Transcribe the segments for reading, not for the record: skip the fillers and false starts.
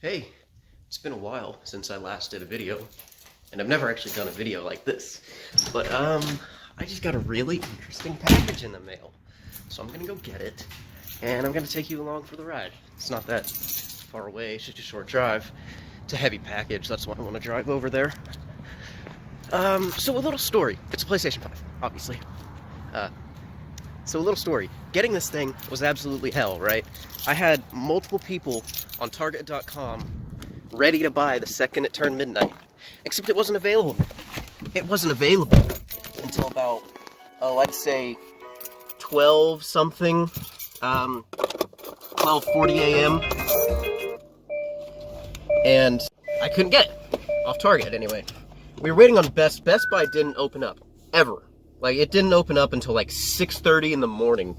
Hey, it's been a while since I last did a video, and I've never actually done a video like this, but I just got a really interesting package in the mail, so I'm gonna go get it, and I'm gonna take you along for the ride. It's not that far away, it's just a short drive. It's a heavy package, that's why I want to drive over there. So a little story. It's a PlayStation 5, obviously. So a little story. Getting this thing was absolutely hell, right? I had multiple people on Target.com ready to buy the second it turned midnight, except it wasn't available. It wasn't available until about, I'd say 12 something, 12:40 a.m. And I couldn't get it off Target anyway. We were waiting on Best Buy didn't open up ever. Like, it didn't open up until like 6:30 in the morning.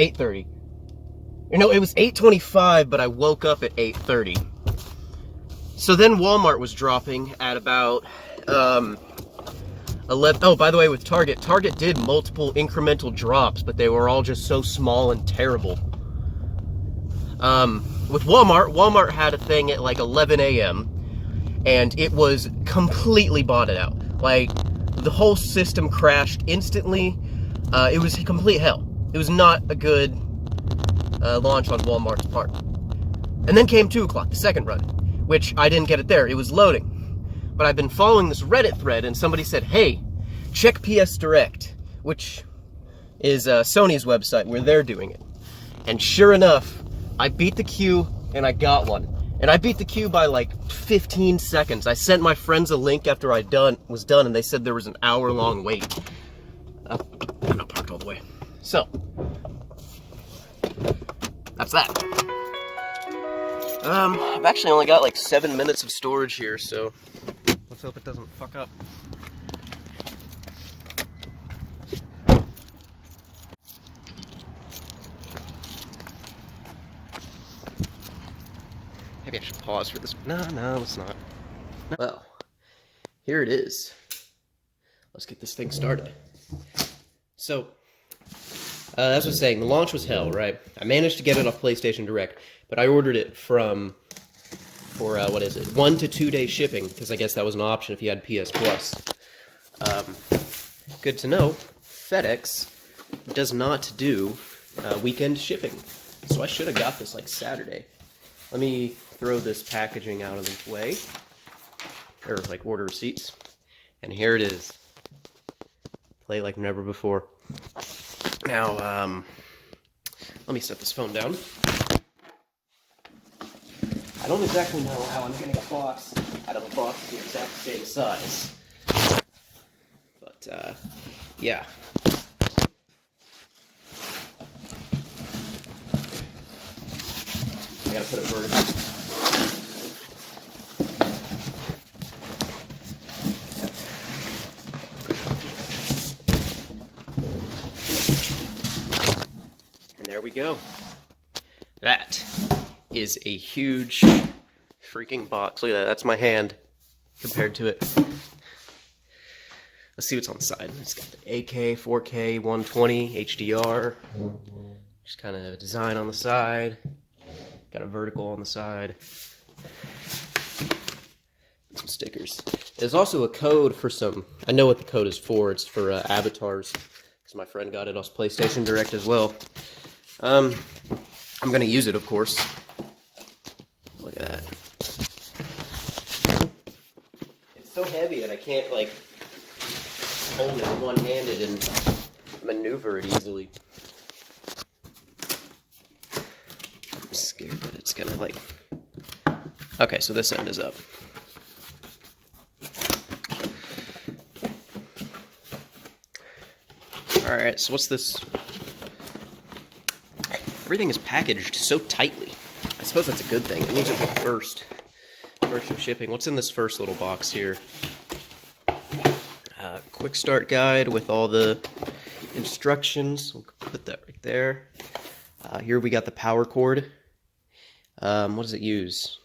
8:30. You know, it was 8:25, but I woke up at 8:30. So then Walmart was dropping at about 11. Oh, by the way, with Target did multiple incremental drops, but they were all just so small and terrible. With Walmart had a thing at like 11 a.m. and it was completely botted out. Like, the whole system crashed instantly. It was complete hell. It was not a good launch on Walmart's part. And then came 2 o'clock, the second run, which I didn't get it there. It was loading. But I've been following this Reddit thread, and somebody said, hey, check PS Direct, which is Sony's website where they're doing it. And sure enough, I beat the queue, and I got one. And I beat the queue by like 15 seconds. I sent my friends a link after I was done, and they said there was an hour-long wait. I'm not parked all the way. So, that's that. I've actually only got like 7 minutes of storage here, so let's hope it doesn't fuck up. Maybe I should pause for this. No, let's not. Well, here it is. Let's get this thing started. So, as I was saying, the launch was hell, right? I managed to get it off PlayStation Direct, but I ordered it for, what is it, 1 to 2 day shipping, because I guess that was an option if you had PS Plus. Good to know, FedEx does not do weekend shipping, so I should have got this like Saturday. Let me throw this packaging out of the way, or like order receipts, and here it is. Play like never before. Now, let me set this phone down. I don't exactly know how I'm getting a box out of a box the exact same size, but yeah. I gotta put it vertical. And there we go. That is a huge freaking box. Look at that. That's my hand compared to it. Let's see what's on the side. It's got the AK, 4K, 120, HDR. Just kind of a design on the side. Got a vertical on the side. Some stickers. There's also a code for some. I know what the code is for. It's for avatars. Because my friend got it off PlayStation Direct as well. I'm going to use it, of course. Look at that. It's so heavy that I can't, like, hold it one-handed and maneuver it easily. I'm scared that it's gonna, like... Okay, so this end is up. Alright, so what's this? Everything is packaged so tightly. I suppose that's a good thing. It means it's first of shipping. What's in this first little box here? Quick start guide with all the instructions. We'll put that right there. Here we got the power cord. What does it use?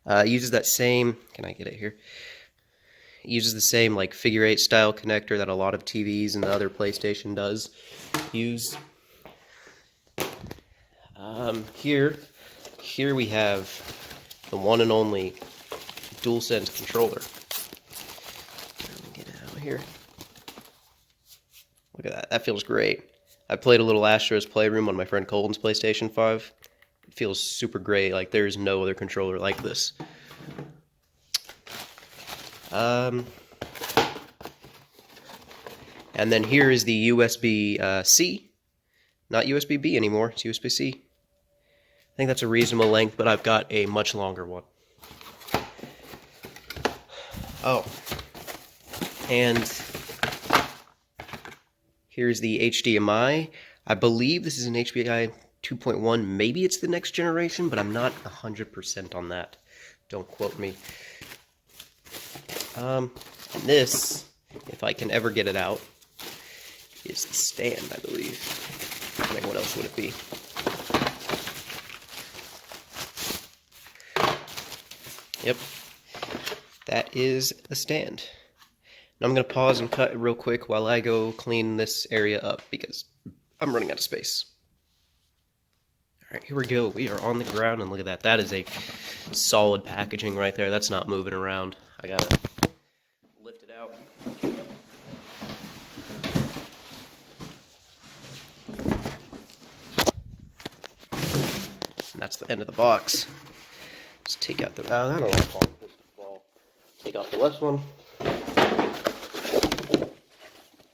It uses that same, can I get it here? It uses the same like figure 8 style connector that a lot of TVs and the other PlayStation does use. Here we have the one and only DualSense controller. Let me get it out here. Look at that. That feels great. I played a little Astro's Playroom on my friend Colton's PlayStation 5. It feels super great. Like, there's no other controller like this. And then here is the USB-C. Not USB-B anymore, it's USB-C. I think that's a reasonable length, but I've got a much longer one. Oh. And here's the HDMI. I believe this is an HDMI 2.1. Maybe it's the next generation, but I'm not 100% on that. Don't quote me. And this, if I can ever get it out, is the stand, I believe. I mean, what else would it be? Yep. That is the stand. Now I'm going to pause and cut real quick while I go clean this area up because I'm running out of space. Alright, here we go. We are on the ground, and look at that. That is a solid packaging right there. That's not moving around. I gotta lift it out. And that's the end of the box. Let's take out the... I don't want to fall. Take off the left one.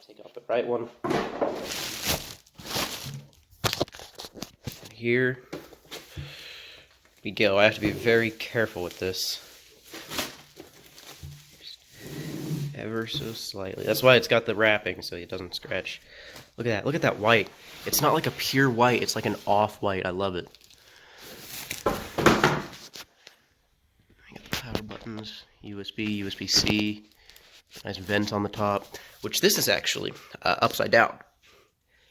Take off the right one. And here we go. I have to be very careful with this. Just ever so slightly. That's why it's got the wrapping, so it doesn't scratch. Look at that. Look at that white. It's not like a pure white. It's like an off-white. I love it. Power buttons, USB, USB-C, nice vent on the top, which this is actually upside down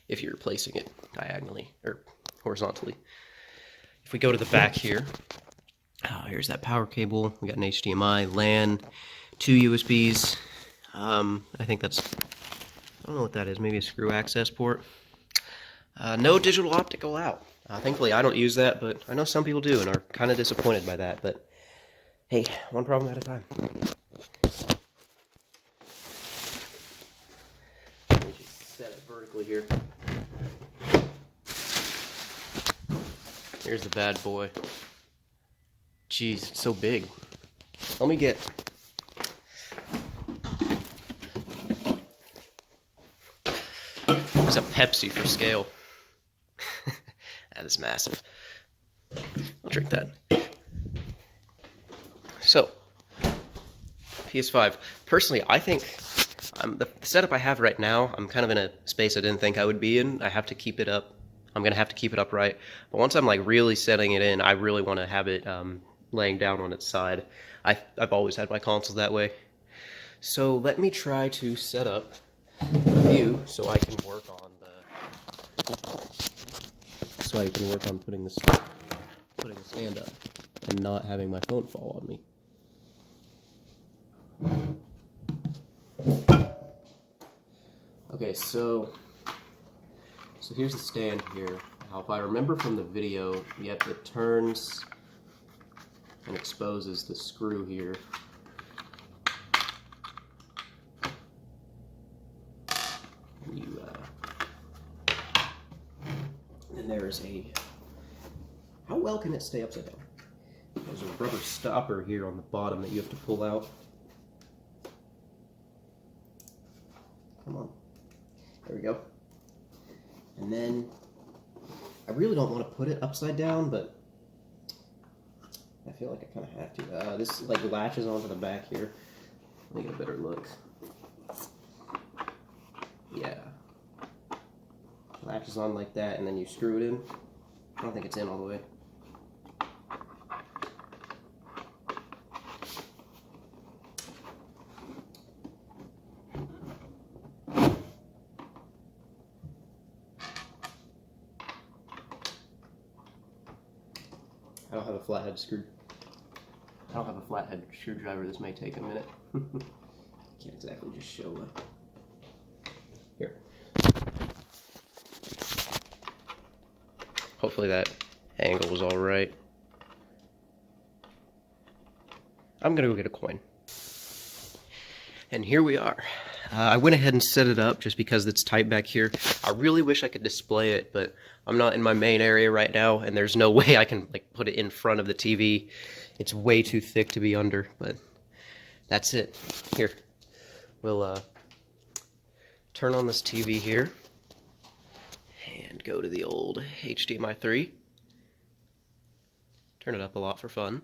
if you're placing it diagonally or horizontally. If we go to the back here, here's that power cable. We got an HDMI, LAN, 2 USBs. I think that's, I don't know what that is, maybe a screw access port. No digital optical out. Thankfully I don't use that, but I know some people do and are kind of disappointed by that, but hey, one problem at a time. Let me just set it vertically here. Here's the bad boy. Jeez, it's so big. Let me get... It's a Pepsi for scale. That is massive. I'll drink that. So, PS5. Personally, I think the setup I have right now, I'm kind of in a space I didn't think I would be in. I have to keep it up. I'm going to have to keep it upright. But once I'm like really setting it in, I really want to have it laying down on its side. I've always had my consoles that way. So let me try to set up a view so I can work on putting the stand up and not having my phone fall on me. Okay, so here's the stand here. Now, if I remember from the video, yep, it turns and exposes the screw here. And there's a... How well can it stay upside down? There's a rubber stopper here on the bottom that you have to pull out. Come on. There we go. And then, I really don't want to put it upside down, but I feel like I kind of have to. This like latches onto the back here. Let me get a better look. Yeah. Latches on like that, and then you screw it in. I don't think it's in all the way. I don't have a flathead screwdriver. This may take a minute. Can't exactly just show it. Here. Hopefully that angle was all right. I'm gonna go get a coin. And here we are. I went ahead and set it up just because it's tight back here. I really wish I could display it, but I'm not in my main area right now, and there's no way I can like put it in front of the TV. It's way too thick to be under, but that's it. Here, we'll turn on this TV here and go to the old HDMI 3. Turn it up a lot for fun.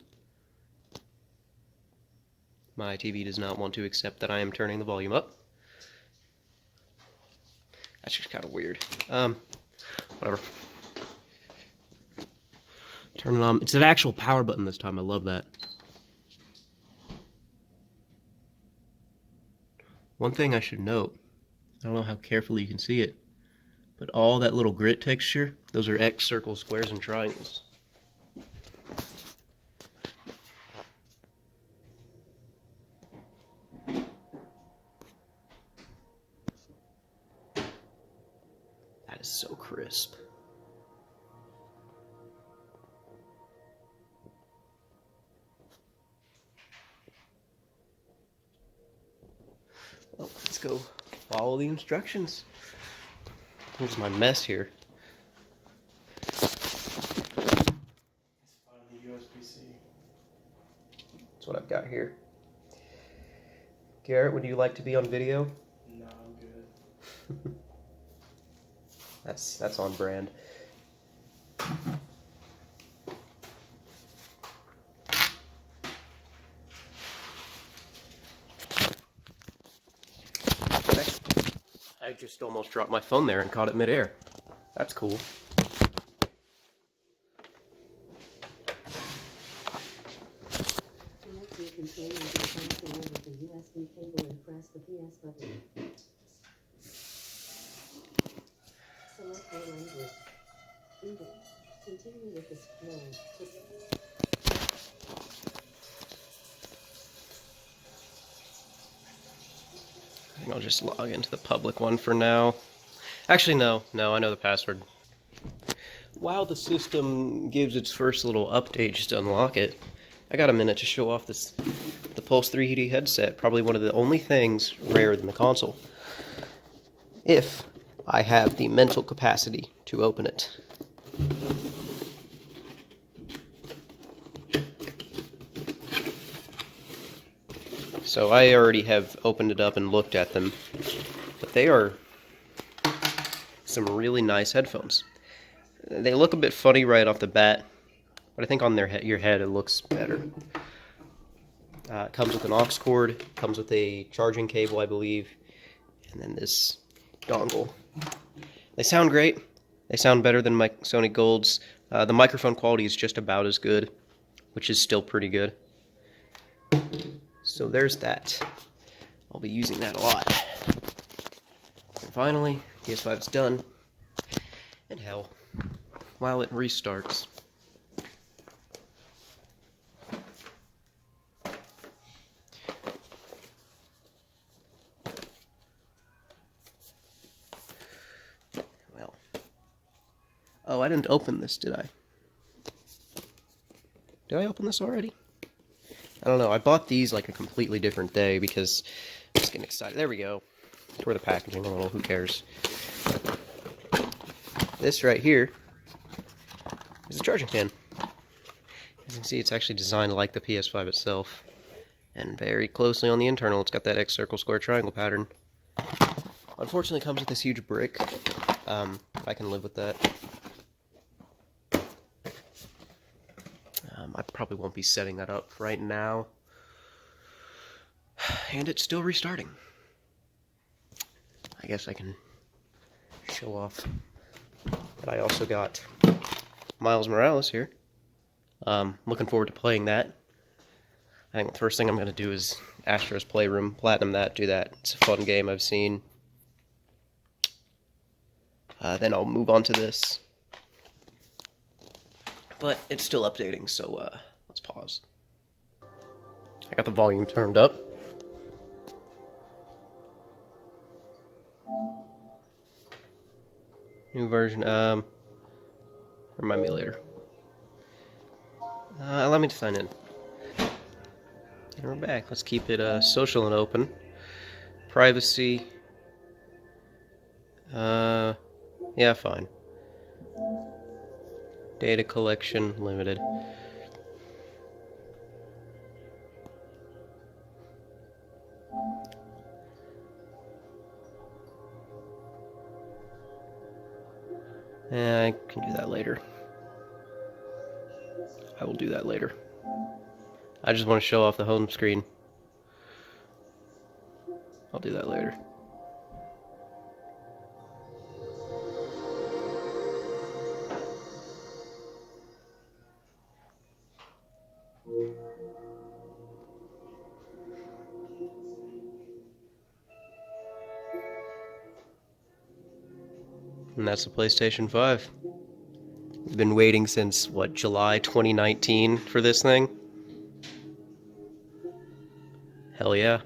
My TV does not want to accept that I am turning the volume up. That's just kind of weird. Whatever. Turn it on. It's an actual power button this time. I love that. One thing I should note, I don't know how carefully you can see it, but all that little grit texture, those are X, circles, squares, and triangles. That is so crisp. Well, let's go follow the instructions. Here's my mess here. That's what I've got here. Garrett, would you like to be on video? No, I'm good. That's on brand. I just almost dropped my phone there and caught it midair. That's cool. Connect your controller to the console with the USB cable and press the PS button. Select your language. English. Continue with the scroll. I'll just log into the public one for now. Actually, no, I know the password. While the system gives its first little update just to unlock it, I got a minute to show off the Pulse 3D headset, probably one of the only things rarer than the console. If I have the mental capacity to open it. So I already have opened it up and looked at them, but they are some really nice headphones. They look a bit funny right off the bat, but I think on your head it looks better. It comes with an aux cord, comes with a charging cable, I believe, and then this dongle. They sound great. They sound better than my Sony Golds. The microphone quality is just about as good, which is still pretty good. So there's that. I'll be using that a lot. And finally, PS5 is done. And hell, while it restarts. Well. Oh, I didn't open this, did I? Did I open this already? I don't know, I bought these like a completely different day because I was getting excited. There we go. Tore the packaging a little, who cares? This right here is a charging pin. As you can see, it's actually designed like the PS5 itself. And very closely on the internal, it's got that X circle square triangle pattern. Unfortunately, it comes with this huge brick. I can live with that. I probably won't be setting that up right now. And it's still restarting. I guess I can show off that I also got Miles Morales here. Looking forward to playing that. I think the first thing I'm going to do is Astro's Playroom, platinum that, do that. It's a fun game I've seen. Then I'll move on to this. But it's still updating, so let's pause. I got the volume turned up. New version, remind me later. Allow me to sign in. And we're back. Let's keep it social and open. Privacy. Yeah, fine. Data collection limited. I can do that later. I will do that later. I just want to show off the home screen. I'll do that later. And that's the PlayStation 5. We've been waiting since, what, July 2019 for this thing? Hell yeah.